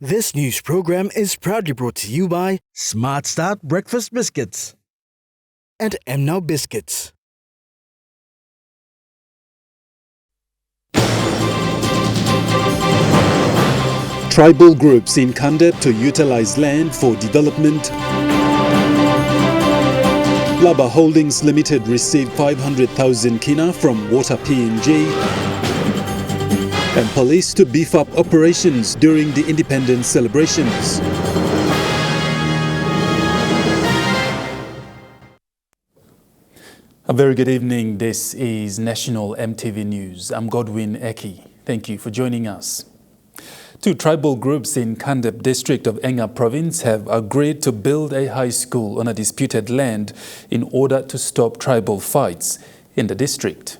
This news program is proudly brought to you by Smart Start Breakfast Biscuits and Now Biscuits. Tribal groups in Kandep to utilize land for development. Laba Holdings Limited received 500,000 kina from Water PNG. And police to beef up operations during the independence celebrations. A very good evening. This is National EMTV News. I'm Godwin Eki. Thank you for joining us. Two tribal groups in Kandep district of Enga province have agreed to build a high school on a disputed land in order to stop tribal fights in the district.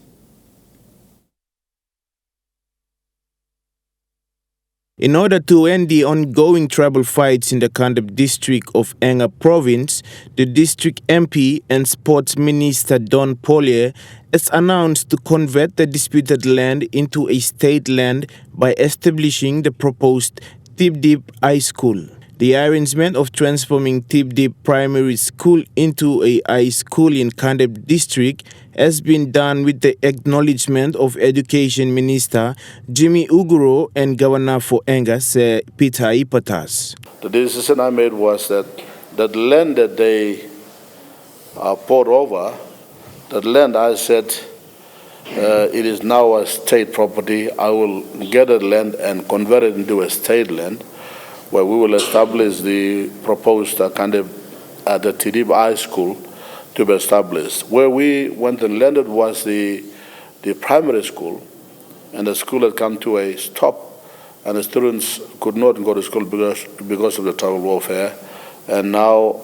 In order to end the ongoing tribal fights in the Kandep district of Enga province, the district MP and Sports Minister Don Pollier has announced to convert the disputed land into a state land by establishing the proposed Tipdip High School. The arrangement of transforming Tipdip Primary School into a high school in Kandep district has been done with the acknowledgement of Education Minister Jimmy Uguro and Governor for Enga, Peter Ipatas. The decision I made was that land that they poured over, that land I said it is now a state property. I will get the land and convert it into a state land, where we will establish the proposed Kandep at the Tipdip High School to be established. Where we went and landed was the primary school, and the school had come to a stop, and the students could not go to school because of the tribal warfare. And now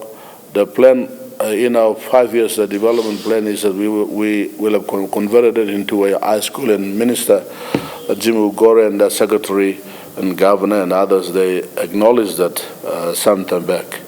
the plan, in our 5 years development plan, is that we will have converted it into a high school, and Minister Jimmy Uguro and the Secretary and Governor and others, they acknowledged that some time back.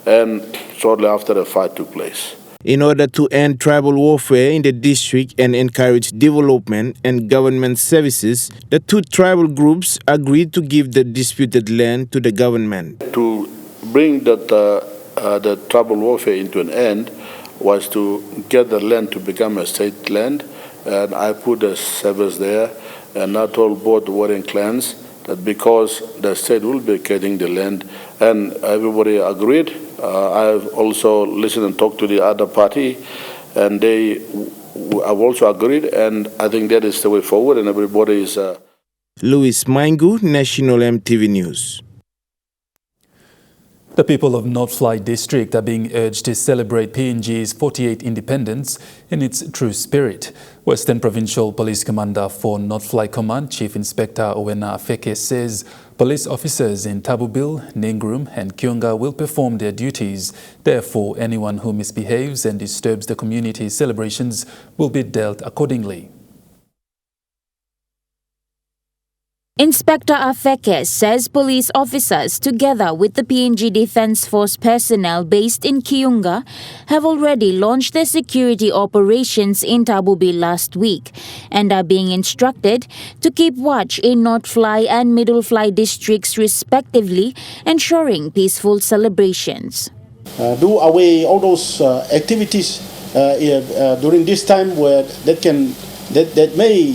And shortly after, a fight took place. In order to end tribal warfare in the district and encourage development and government services, the two tribal groups agreed to give the disputed land to the government. To bring the tribal warfare into an end was to get the land to become a state land, and I put a service there, and I told both warring clans that because the state will be getting the land, and everybody agreed. I've also listened and talked to the other party, and they have also agreed, and I think that is the way forward, and everybody is... Louis Maingu, National EMTV News. The people of North Fly District are being urged to celebrate PNG's 48th independence in its true spirit. Western Provincial Police Commander for North Fly Command, Chief Inspector Owena Afeke, says police officers in Tabubil, Ningrum and Kiunga will perform their duties. Therefore, anyone who misbehaves and disturbs the community's celebrations will be dealt accordingly. Inspector Afeke says police officers, together with the PNG Defence Force personnel based in Kiunga, have already launched their security operations in Tabubil last week and are being instructed to keep watch in North Fly and Middle Fly districts respectively, ensuring peaceful celebrations. Do away all those activities during this time where that may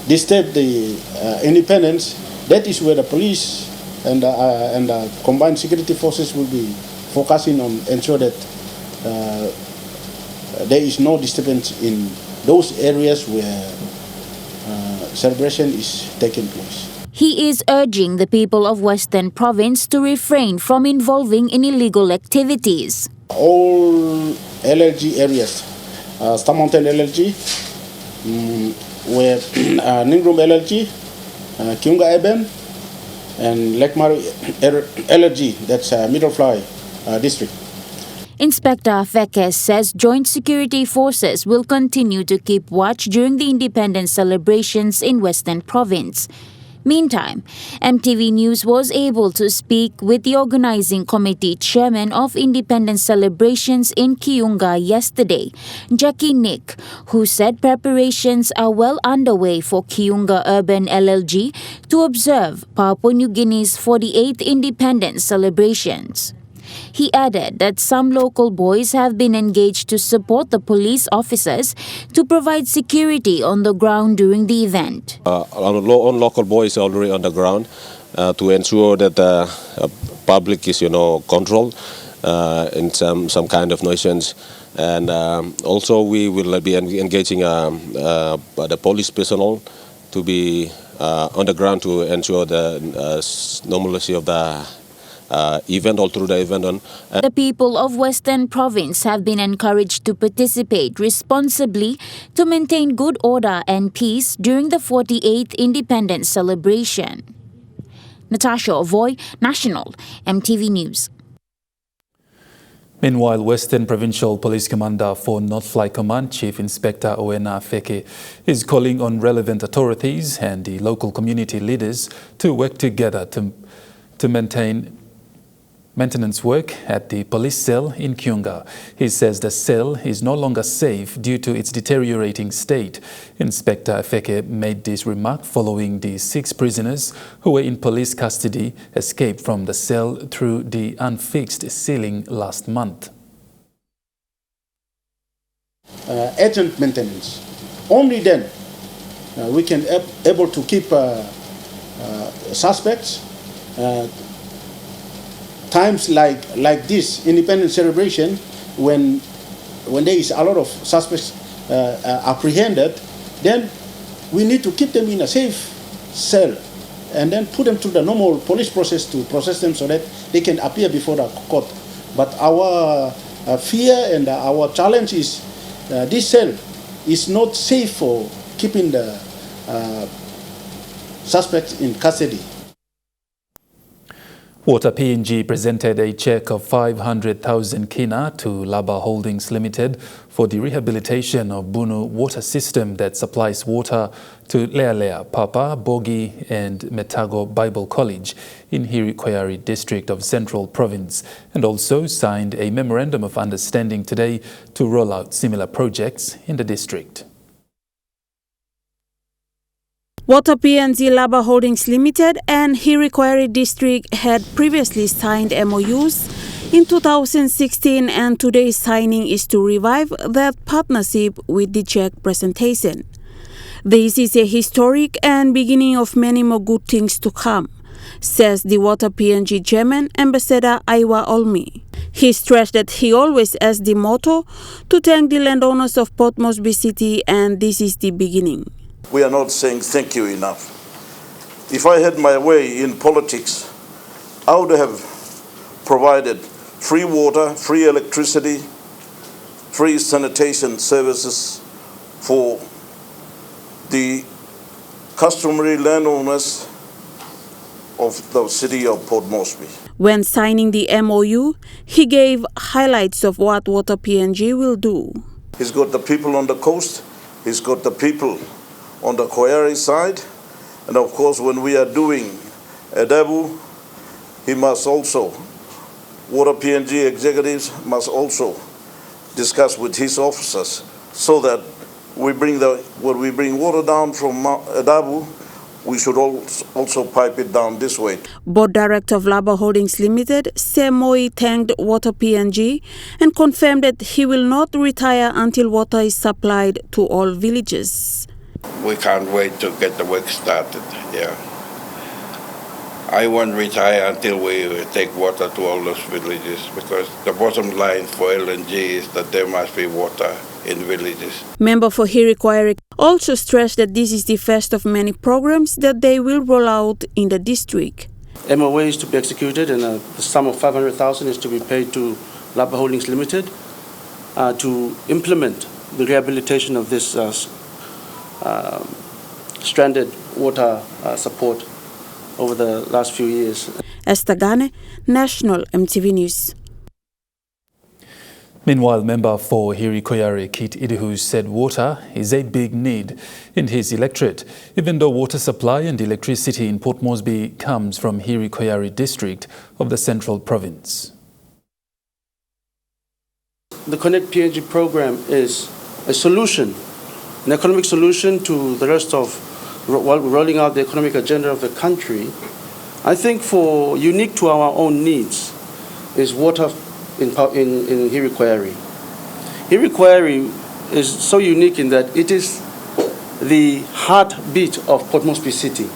disturb the independence. That is where the police and combined security forces will be focusing on ensure that there is no disturbance in those areas where celebration is taking place. He is urging the people of Western Province to refrain from involving in illegal activities. All LLG areas, Star Mountain LLG, where Ningrum LLG, Kiunga Eben, and Lake Mari LLG, that's Middle Fly district. Inspector Afeke says joint security forces will continue to keep watch during the independence celebrations in Western Province. Meantime, MTV News was able to speak with the organizing committee chairman of Independence celebrations in Kiunga yesterday, Jackie Nick, who said preparations are well underway for Kiunga Urban LLG to observe Papua New Guinea's 48th independence celebrations. He added that some local boys have been engaged to support the police officers to provide security on the ground during the event. Local boys are already on the ground to ensure that the public is, controlled in some kind of notions. And also we will be engaging the police personnel to be on the ground to ensure the normalcy of the event all through the event. The people of Western Province have been encouraged to participate responsibly to maintain good order and peace during the 48th independence celebration. Natasha Ovoy, National, MTV News. Meanwhile, Western Provincial Police Commander for North Fly Command, Chief Inspector Owena Feke, is calling on relevant authorities and the local community leaders to work together to maintain maintenance work at the police cell in Kiunga. He says the cell is no longer safe due to its deteriorating state. Inspector Feke made this remark following the 6 prisoners who were in police custody escaped from the cell through the unfixed ceiling last month. Urgent maintenance. Only then we can able to keep suspects. Times like this independence celebration, when there is a lot of suspects apprehended, then we need to keep them in a safe cell and then put them through the normal police process to process them so that they can appear before the court. But our fear and our challenge is this cell is not safe for keeping the suspects in custody. Water PNG presented a cheque of 500,000 kina to Laba Holdings Limited for the rehabilitation of Bunu water system that supplies water to Lealea, Papa, Bogi and Metago Bible College in Hirikwayari district of Central Province, and also signed a memorandum of understanding today to roll out similar projects in the district. Water PNG Laba Holdings Limited and Hirikwayari District had previously signed MOUs in 2016, and today's signing is to revive that partnership with the cheque presentation. This is a historic and beginning of many more good things to come, says the Water PNG Chairman, Ambassador Aiwa Olmi. He stressed that he always has the motto to thank the landowners of Port Moresby City, and this is the beginning. We are not saying thank you enough. If I had my way in politics, I would have provided free water, free electricity, free sanitation services for the customary landowners of the city of Port Moresby. When signing the MOU, he gave highlights of what Water PNG will do. He's got the people on the coast, he's got the people on the Koyari side, and of course when we are doing Adabu, he must also, Water PNG executives must also discuss with his officers so that when we bring water down from Adabu, we should also pipe it down this way. Board Director of Laba Holdings Limited, Semoi, thanked Water PNG and confirmed that he will not retire until water is supplied to all villages. We can't wait to get the work started, yeah. I won't retire until we take water to all those villages, because the bottom line for LNG is that there must be water in villages. Member for Hirikwayari also stressed that this is the first of many programs that they will roll out in the district. MOA is to be executed, and the sum of 500,000 is to be paid to Laba Holdings Limited to implement the rehabilitation of this stranded water support over the last few years. Esther Gane, National, MTV News. Meanwhile, member for Hirikoyare Kit Idihu said water is a big need in his electorate, even though water supply and electricity in Port Moresby comes from Hirikoyare district of the Central Province. The Connect PNG program is a solution, an economic solution to the rest of rolling out the economic agenda of the country. I think unique to our own needs is water in Hirikoyare. Hirikoyare is so unique in that it is the heartbeat of Port Moresby City.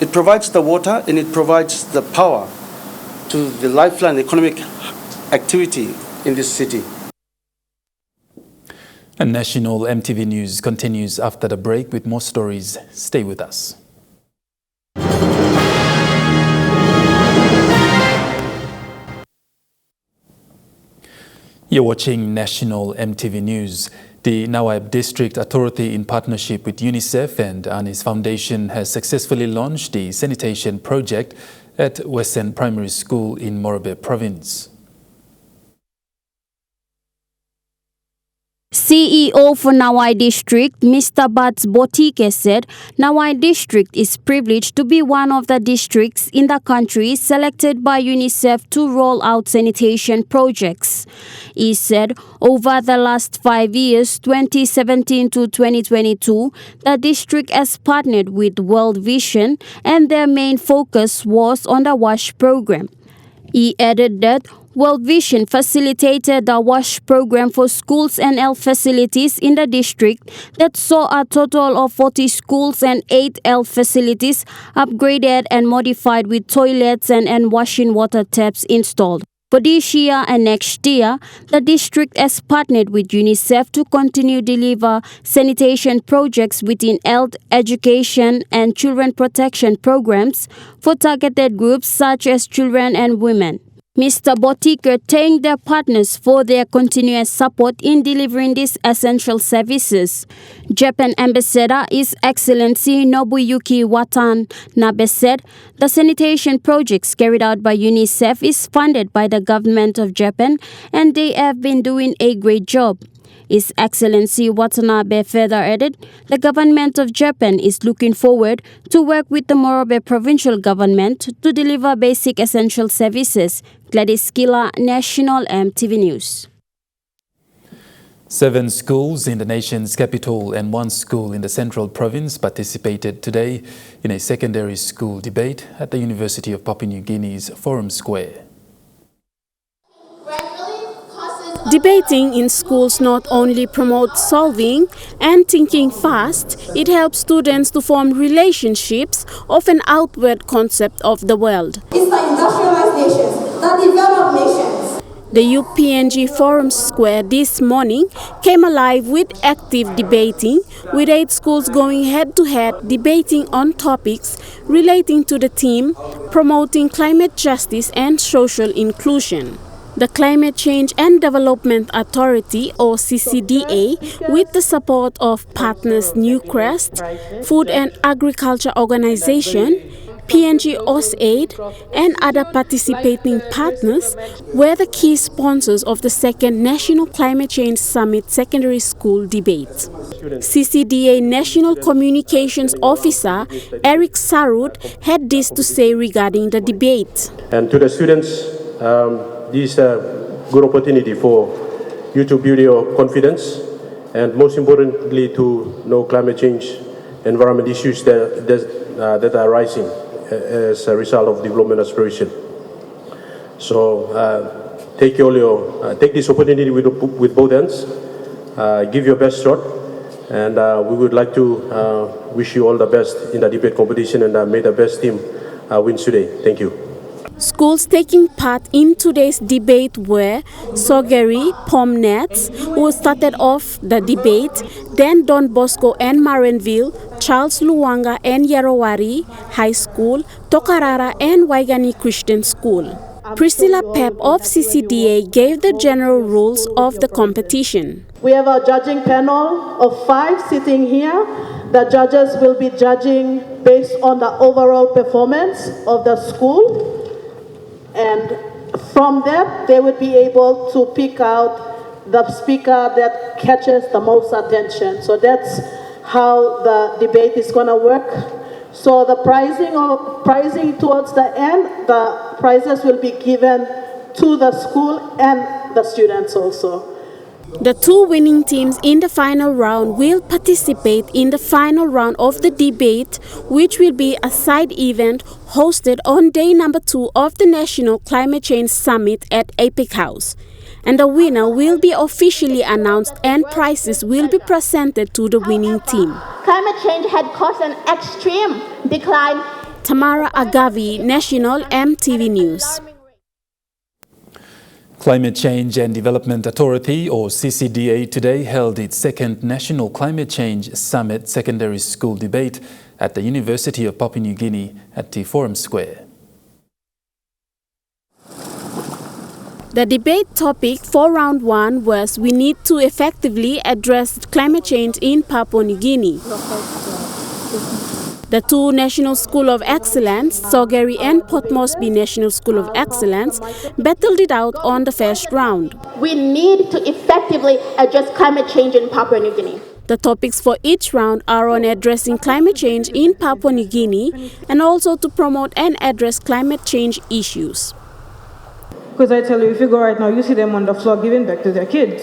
It provides the water and it provides the power to the lifeline economic activity in this city. And National EMTV News continues after the break with more stories. Stay with us. You're watching National EMTV News. The Nawaib District Authority, in partnership with UNICEF and Anis Foundation, has successfully launched the sanitation project at Western Primary School in Morobe Province. CEO for Nawai District, Mr. Bats Botike, said Nawai District is privileged to be one of the districts in the country selected by UNICEF to roll out sanitation projects. He said over the last 5 years, 2017 to 2022, the district has partnered with World Vision and their main focus was on the WASH program. He added that World Vision facilitated the WASH program for schools and health facilities in the district that saw a total of 40 schools and 8 health facilities upgraded and modified with toilets and washing water taps installed. For this year and next year, the district has partnered with UNICEF to continue deliver sanitation projects within health, education and children protection programs for targeted groups such as children and women. Mr. Botiker thanked their partners for their continuous support in delivering these essential services. Japan Ambassador His Excellency Nobuyuki Watanabe said the sanitation projects carried out by UNICEF is funded by the government of Japan and they have been doing a great job. His Excellency Watanabe further added, the government of Japan is looking forward to work with the Morobe provincial government to deliver basic essential services. Gladys Kila, National EMTV News. 7 schools in the nation's capital and 1 school in the Central Province participated today in a secondary school debate at the University of Papua New Guinea's Forum Square. Debating in schools not only promotes solving and thinking fast, it helps students to form relationships of an outward concept of the world. It's the industrialized nations, the developed nations. The UPNG Forum Square this morning came alive with active debating, with 8 schools going head-to-head debating on topics relating to the theme promoting climate justice and social inclusion. The Climate Change and Development Authority, or CCDA, with the support of partners Newcrest, Food and Agriculture Organization, PNG OSAID, and other participating partners, were the key sponsors of the second National Climate Change Summit Secondary School Debate. CCDA National Communications Officer Eric Sarut had this to say regarding the debate. And to the students, this is a good opportunity for you to build your confidence and most importantly to know climate change, environment issues that are rising as a result of development aspiration. So take this opportunity with both hands, give your best shot, and we would like to wish you all the best in the debate competition and may the best team win today. Thank you. Schools taking part in today's debate were Sogeri Pomnets, who started off the debate, then Don Bosco and Marenville, Charles Luanga and Yarowari High School, Tokarara and Waigani Christian School. Priscilla Pep of CCDA gave the general rules of the competition. We have a judging panel of 5 sitting here. The judges will be judging based on the overall performance of the school. And From there, they would be able to pick out the speaker that catches the most attention. So that's how the debate is going to work. So the pricing towards the end, the prizes will be given to the school and the students also. The two winning teams in the final round will participate in the final round of the debate, which will be a side event hosted on day number 2 of the National Climate Change Summit at APEC House. And the winner will be officially announced and prizes will be presented to the winning team. Climate change had caused an extreme decline. Tamara Agavi, National EMTV News. Climate Change and Development Authority, or CCDA, today held its second National Climate Change Summit secondary school debate at the University of Papua New Guinea at the Forum Square. The debate topic for round 1 was "We need to effectively address climate change in Papua New Guinea." The two National School of Excellence, Sogeri and Port Moresby National School of Excellence, battled it out on the first round. We need to effectively address climate change in Papua New Guinea. The topics for each round are on addressing climate change in Papua New Guinea and also to promote and address climate change issues. Because I tell you, if you go right now, you see them on the floor giving back to their kids.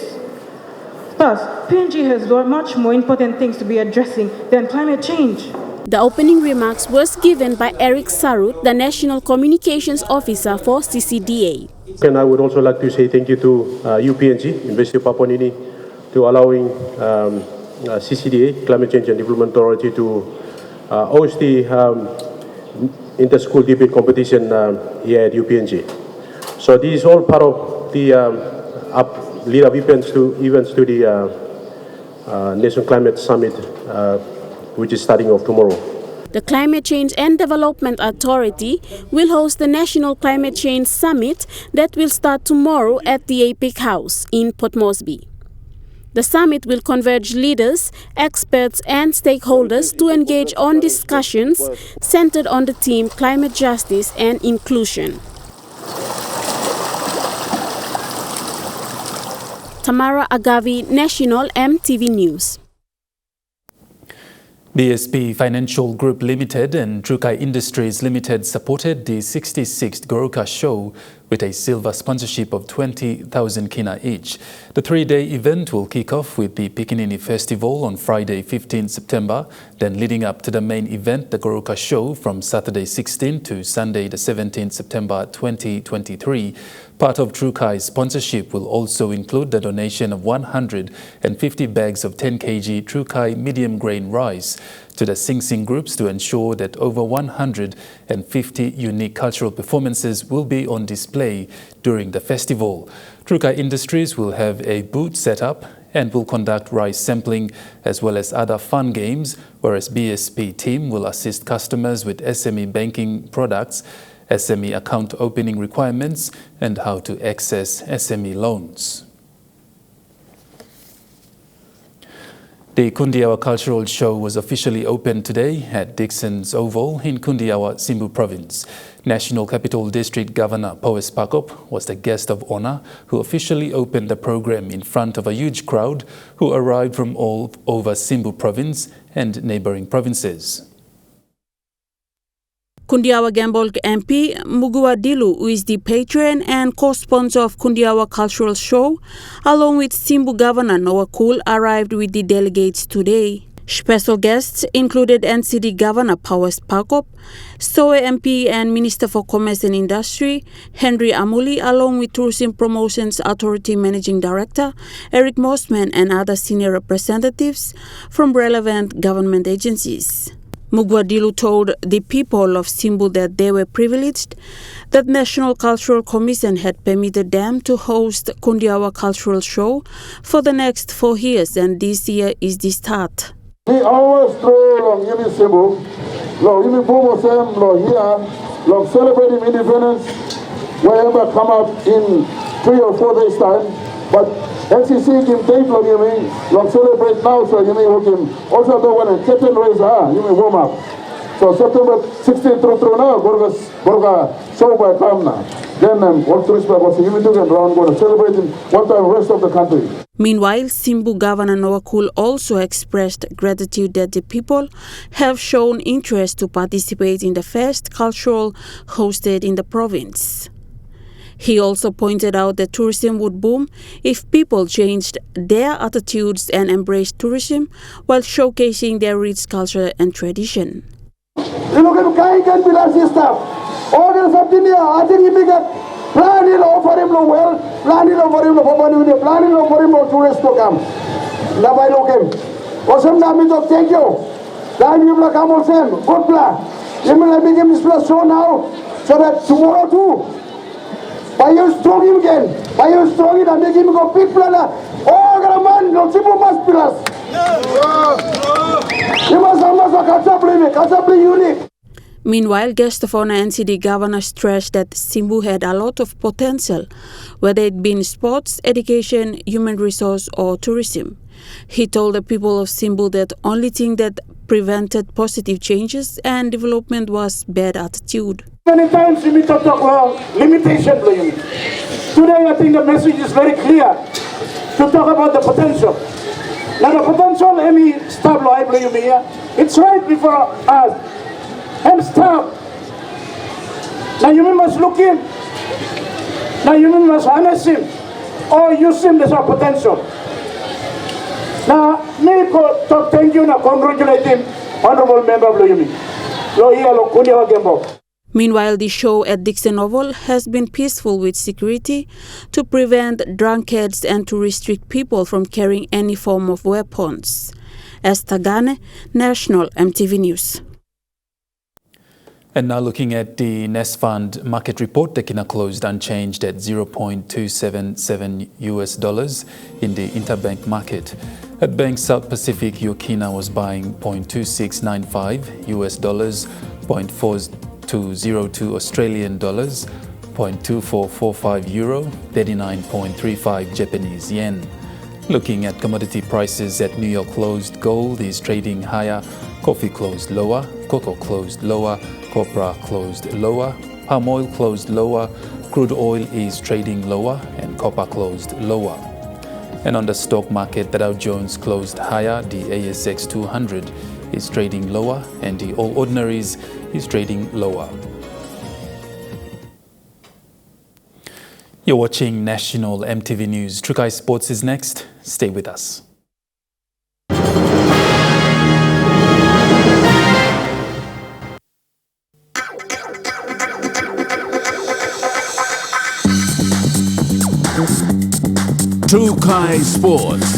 Plus, PNG has much more important things to be addressing than climate change. The opening remarks was given by Eric Sarut, the National Communications Officer for CCDA. And I would also like to say thank you to UPNG, University of Papua New Guinea, to allowing CCDA, Climate Change and Development Authority, to host the inter-school debate competition here at UPNG. So this is all part of the lead up events to the National Climate Summit, which is starting off tomorrow. The Climate Change and Development Authority will host the National Climate Change Summit that will start tomorrow at the APEC House in Port Moresby. The summit will converge leaders, experts and stakeholders to engage on discussions centered on the theme climate justice and inclusion. Tamara Agavi, National EMTV News. BSP Financial Group Limited and Trukai Industries Limited supported the 66th Goroka Show with a silver sponsorship of 20,000 kina each. The three-day event will kick off with the Pikinini Festival on Friday 15 September, then leading up to the main event, the Goroka Show, from Saturday 16 to Sunday the 17th September 2023. Part of Trukai's sponsorship will also include the donation of 150 bags of 10 kg Trukai medium grain rice to the Sing Sing groups to ensure that over 150 unique cultural performances will be on display during the festival. Trukai Industries will have a booth set up and will conduct rice sampling as well as other fun games, whereas BSP team will assist customers with SME banking products, SME account opening requirements, and how to access SME loans. The Kundiawa Cultural Show was officially opened today at Dixon's Oval in Kundiawa, Simbu Province. National Capital District Governor Powes Pakop was the guest of honor who officially opened the program in front of a huge crowd who arrived from all over Simbu Province and neighboring provinces. Kundiawa Gambolg MP Mugua Dilu, who is the patron and co-sponsor of Kundiawa Cultural Show, along with Simbu Governor Noah Cool, arrived with the delegates today. Special guests included NCD Governor Powes Pakop, Stowe MP and Minister for Commerce and Industry Henry Amuli, along with Tourism Promotions Authority Managing Director Eric Mosman and other senior representatives from relevant government agencies. Mugwadilu told the people of Simbu that they were privileged that National Cultural Commission had permitted them to host Kundiawa Cultural Show for the next 4 years, and this year is the start. We always throw long Yumi Simbu, long Yumi Bomo Sam, long here, long celebrating independence, wherever come up in 3 or 4 days time. But NCC can take long Yumi, long celebrate now, so Yumi can also do when a curtain raise, Yumi warm up. So September 16th through now, Borga show by come now. Then all tourists was limited and around going to celebrate in one time rest of the country. Meanwhile, Simbu Governor Nowakul also expressed gratitude that the people have shown interest to participate in the first cultural hosted in the province. He also pointed out that tourism would boom if people changed their attitudes and embraced tourism while showcasing their rich culture and tradition. You look at Kai and Bilasi stuff. All the Sabdinia, I think he get planning for him well, planning for him for money, planning for him for tourists to come. Nabai lokem. Osam Namito, thank you. Time you will come on same. Good plan. You will make him this plus show now so that tomorrow too. By you strong him again. By you strong it and make him go big planner. Oh, man, no Sibu must be us. He must almost a unique. Meanwhile, guest of honor NCD Governor stressed that Simbu had a lot of potential, whether it be in sports, education, human resource or tourism. He told the people of Simbu that only thing that prevented positive changes and development was bad attitude. Many times you meet talk about limitation. Today I think the message is very clear to talk about the potential. Now the potential, any stop here, it's right before us. And stop. Now you must look in. Now you must harness him or use him as a potential. Now, me talk thank you, now congratulate him, honorable member of the Meanwhile, the show at Dixon Oval has been peaceful with security to prevent drunkards and to restrict people from carrying any form of weapons. Esther Gane, National EMTV News. And now looking at the Nest Fund market report, the Kina closed unchanged at $0.277 US in the interbank market. At Bank South Pacific, your Kina was buying $0.2695 US, $0.4202 Australian dollars, $0.2445 euro, 39.35 Japanese yen. Looking at commodity prices at New York closed, gold is trading higher, coffee closed lower, cocoa closed lower, copra closed lower, palm oil closed lower, crude oil is trading lower, and copper closed lower. And on the stock market, the Dow Jones closed higher, the ASX 200 is trading lower, and the All Ordinaries is trading lower. You're watching National EMTV News. Trukai Sports is next. Stay with us. Trukai Sports.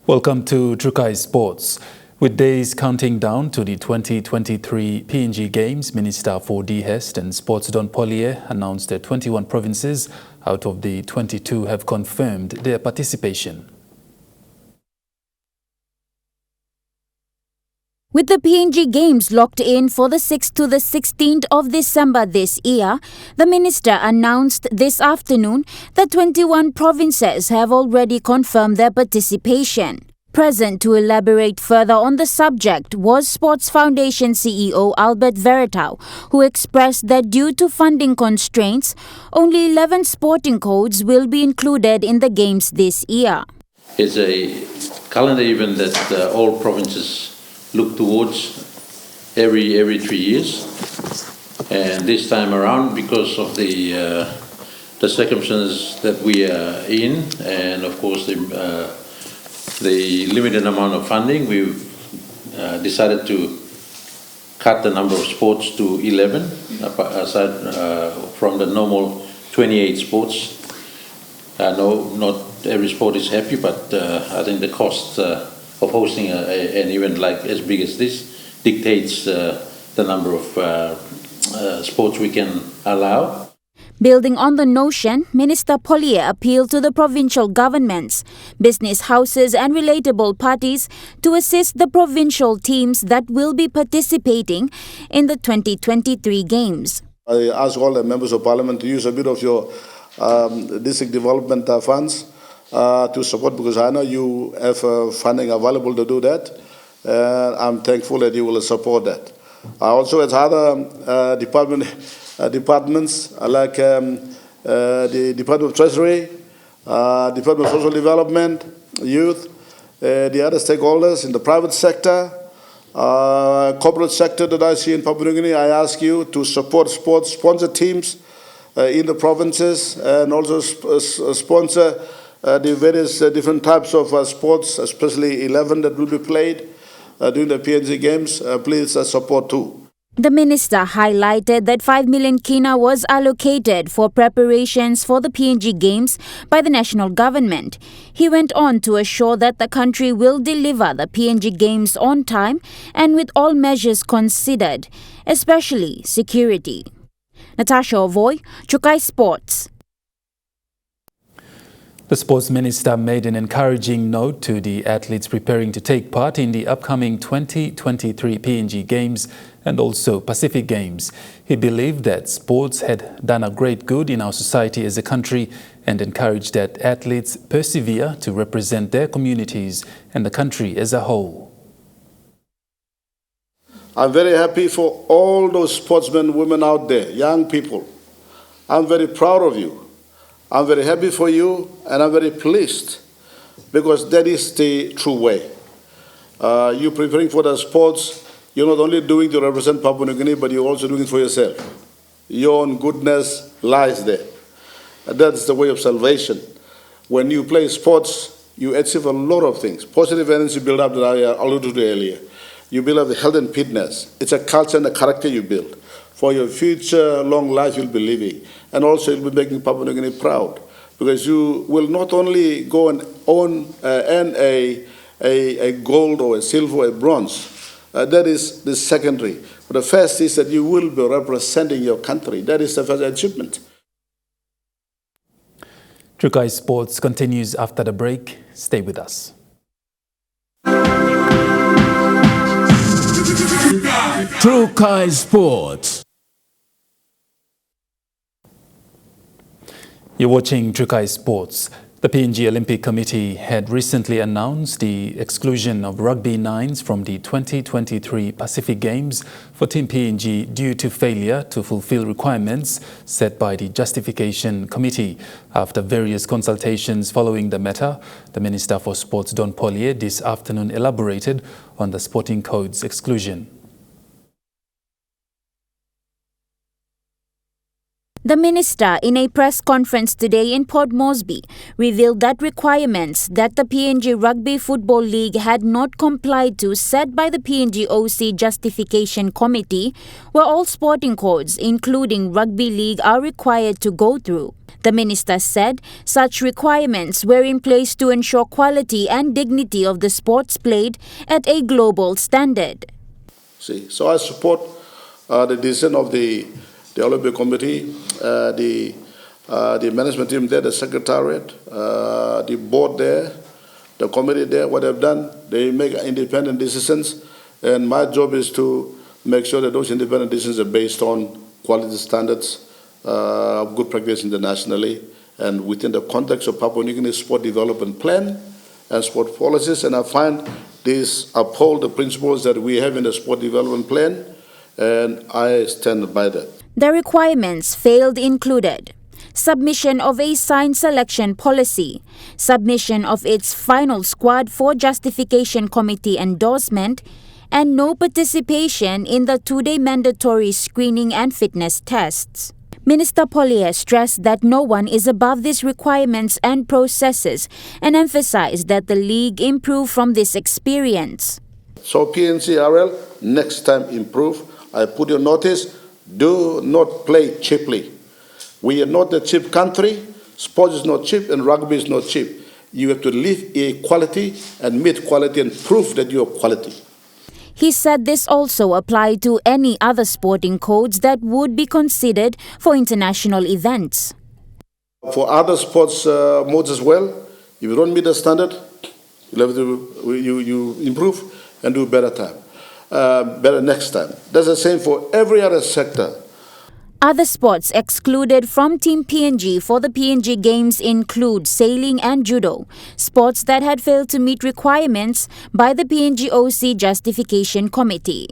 Welcome to Trukai Sports. With days counting down to the 2023 PNG Games, Minister for DHEST and Sports Don Pollier announced that 21 provinces out of the 22 have confirmed their participation. With the PNG Games locked in for the 6th to the 16th of December this year, the minister announced this afternoon that 21 provinces have already confirmed their participation. Present to elaborate further on the subject was Sports Foundation CEO Albert Veretau, who expressed that due to funding constraints, only 11 sporting codes will be included in the Games this year. It's a calendar event that all provinces look towards every 3 years, and this time around, because of the circumstances that we are in, and of course the limited amount of funding, we've decided to cut the number of sports to 11, aside from the normal 28 sports. No, not every sport is happy, but I think the cost of hosting an event like as big as this dictates the number of sports we can allow. Building on the notion, Minister Pollier appealed to the provincial governments, business houses and relatable parties to assist the provincial teams that will be participating in the 2023 Games. I ask all the members of parliament to use a bit of your district development funds to support, because I know you have funding available to do that. I'm thankful that you will support that. Also, as other departments like the Department of Treasury, Department of Social Development, Youth, the other stakeholders in the private sector, corporate sector that I see in Papua New Guinea, I ask you to support sports sponsor teams in the provinces, and also sponsor the various different types of sports, especially 11 that will be played during the PNG Games. Please support too. The minister highlighted that 5 million kina was allocated for preparations for the PNG Games by the national government. He went on to assure that the country will deliver the PNG Games on time and with all measures considered, especially security. Natasha Ovoy, Chukai Sports. The sports minister made an encouraging note to the athletes preparing to take part in the upcoming 2023 PNG Games and also Pacific Games. He believed that sports had done a great good in our society as a country and encouraged that athletes persevere to represent their communities and the country as a whole. I'm very happy for all those sportsmen, women out there, young people. I'm very proud of you. I'm very happy for you, and I'm very pleased, because that is the true way. You preparing for the sports, you're not only doing to represent Papua New Guinea, but you're also doing it for yourself. Your own goodness lies there. And that's the way of salvation. When you play sports, you achieve a lot of things. Positive energy build up that I alluded to earlier. You build up the health and fitness. It's a culture and a character you build. For your future long life you'll be living. And also you'll be making Papua New Guinea proud, because you will not only go and earn a gold or a silver or a bronze. That is the secondary. But the first is that you will be representing your country. That is the first achievement. Chukai Sports continues after the break. Stay with us. Chukai Sports. You're watching Chukai Sports. The PNG Olympic Committee had recently announced the exclusion of rugby nines from the 2023 Pacific Games for Team PNG due to failure to fulfill requirements set by the Justification Committee. After various consultations following the matter, the Minister for Sports, Don Pollier, this afternoon elaborated on the Sporting Code's exclusion. The minister, in a press conference today in Port Moresby, revealed that requirements that the PNG Rugby Football League had not complied to set by the PNG OC Justification Committee were all sporting codes, including Rugby League, are required to go through. The minister said such requirements were in place to ensure quality and dignity of the sports played at a global standard. So I support the decision of the Olympic Committee, the management team there, the secretariat, the board there, the committee there. What they've done, they make independent decisions, and my job is to make sure that those independent decisions are based on quality standards of good practice internationally and within the context of Papua New Guinea Sport Development Plan and sport policies. And I find these uphold the principles that we have in the Sport Development Plan, and I stand by that. The requirements failed included submission of a signed selection policy, submission of its final squad for Justification Committee endorsement, and no participation in the two-day mandatory screening and fitness tests. Minister Pollier stressed that no one is above these requirements and processes and emphasized that the league improve from this experience. So PNCRL, next time improve. I put your notice. Do not play cheaply. We are not a cheap country. Sports is not cheap and rugby is not cheap. You have to live equality and meet quality and prove that you are quality. He said this also applied to any other sporting codes that would be considered for international events. For other sports modes as well, if you don't meet the standard, you improve and do better time. Better next time. That's the same for every other sector. Other sports excluded from Team PNG for the PNG Games include sailing and judo, sports that had failed to meet requirements by the PNG OC Justification Committee.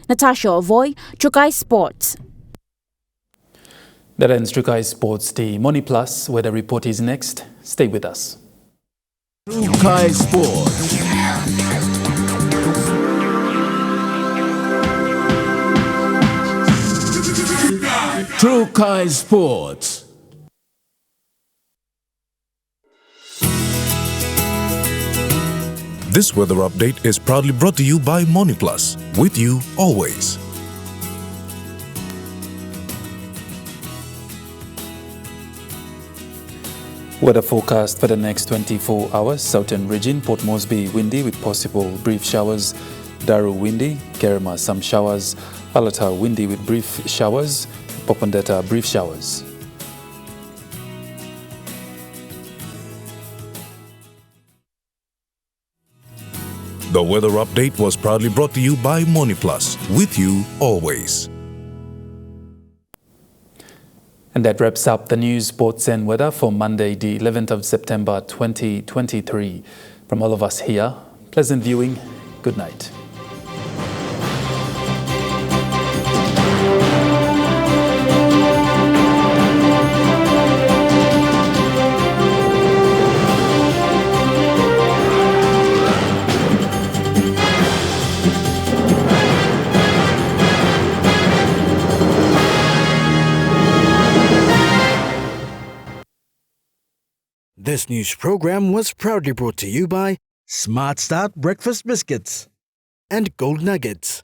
Natasha Ovoy, Trukai Sports. That ends Trukai Sports. The Money Plus weather report is next. Stay with us. Trukai Sports. Trukai Sports. This weather update is proudly brought to you by MoneyPlus, with you always. Weather forecast for the next 24 hours. Southern region, Port Moresby windy with possible brief showers. Daru windy, Kerema some showers. Alata windy with brief showers. Popondetta brief showers. The weather update was proudly brought to you by MoneyPlus, with you always. And that wraps up the news, sports and weather for Monday, the 11th of September 2023. From all of us here, pleasant viewing. Good night. This news program was proudly brought to you by Smart Start Breakfast Biscuits and Gold Nuggets.